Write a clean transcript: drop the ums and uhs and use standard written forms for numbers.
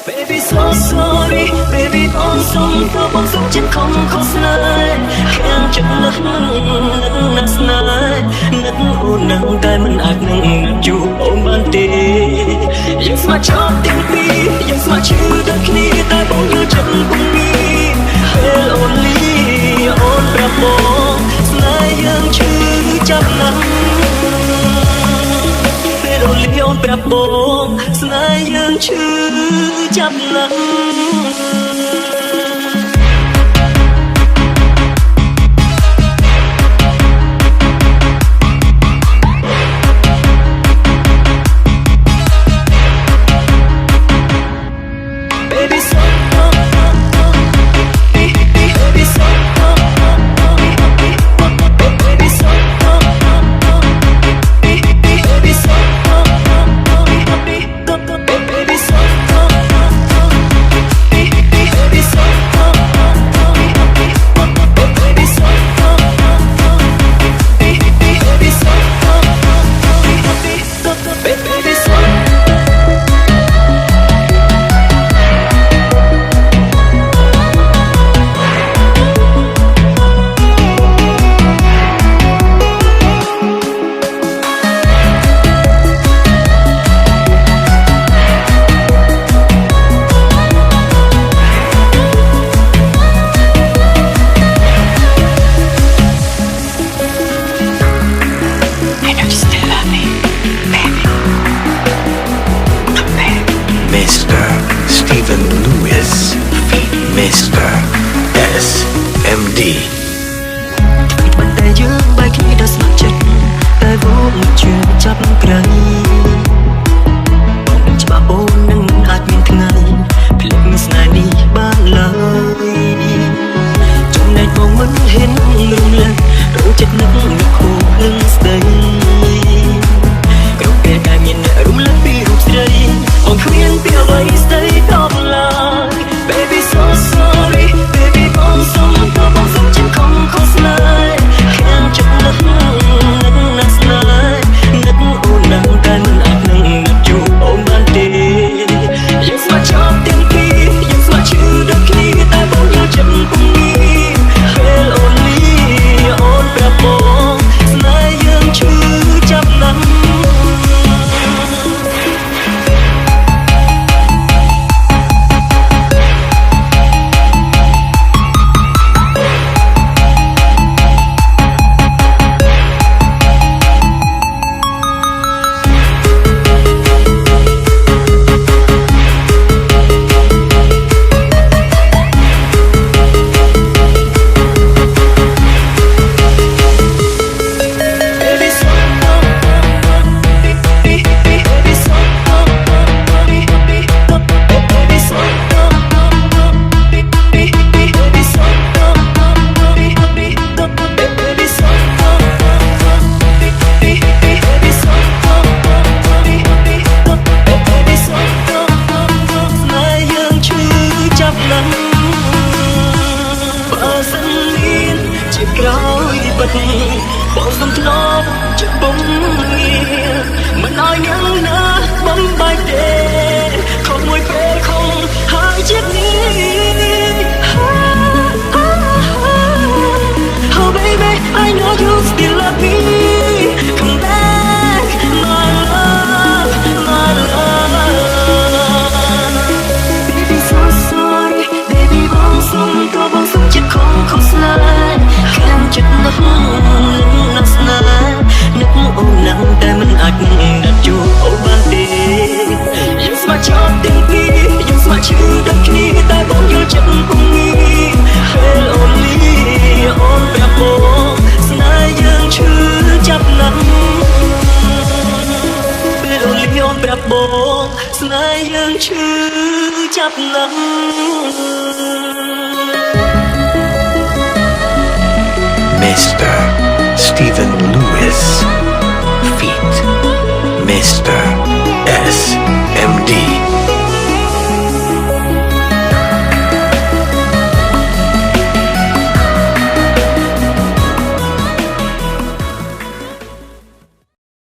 Baby so sorry baby bong sông thơ bong sông chết không khó snai khen chân nấc nấc snai nấc ôn nâng tay mình ác nâng chu ôm ban têยังสมาชอบเต็มปียังสมาชื่อดังนี้แต่บองอยู่จันบงมีเฮลโอลี่โอนประบองสลายยังชื่อจับนังเฮลโอลี่โอนประบองสลายยังชื่อจับนังMr. Stephen Lewis feat. Mr. SMD มันแต่ยืมใบขี้ดัสมักเจ็ดแต่รู้มันเชื่อจับไกลบอกมันจะบ้าโอนนั่งอาจมีทั้งไงเพลงสนานีบ้านเลยจงในมองมันเห็นรุมเลยรู้จักนึกมีคู่เรื่องสเตย์กระเกดได้ยินรุมเลยปีรูปสเตย์on clean be away stay top line baby so sorry baby bong sông thơ bong sông trên không khó slide khen chụp nấc nấc slide nấc ôn nâng tay mình ác nâng nấc chu ôm ban têยังสมาชอบเต็มที่ยังสมาชื่อดังนี้แต่บองอยู่จันบงมีเฮลโอลี่โอนประบองสลายยังชื่อจับนังบอกสมทนอบจะบ่งเงียมันน้อยยังนะบ่มใบเดขอมวยเปคงหายเจ็บนี้ Oh baby I know you still love me come back my love my love baby so sorry baby บองสมตัวบองสมเจ็บคงขอสลายแค่จุดนักสนานนึกโอ้นังแต่มันอาจนัดจูโอ้บางทียังสมาชอบเต็มที่ยังสมาชื่อดังนี้แต่บองอยู่จันบงมีเฮลโอลี่โอนแบบบองสนายยังชื่อจับนังเฮลโอลี่โอนแบบบองสนายยังชื่อจับนังMr. Stephen Lewis feat. Mr. S.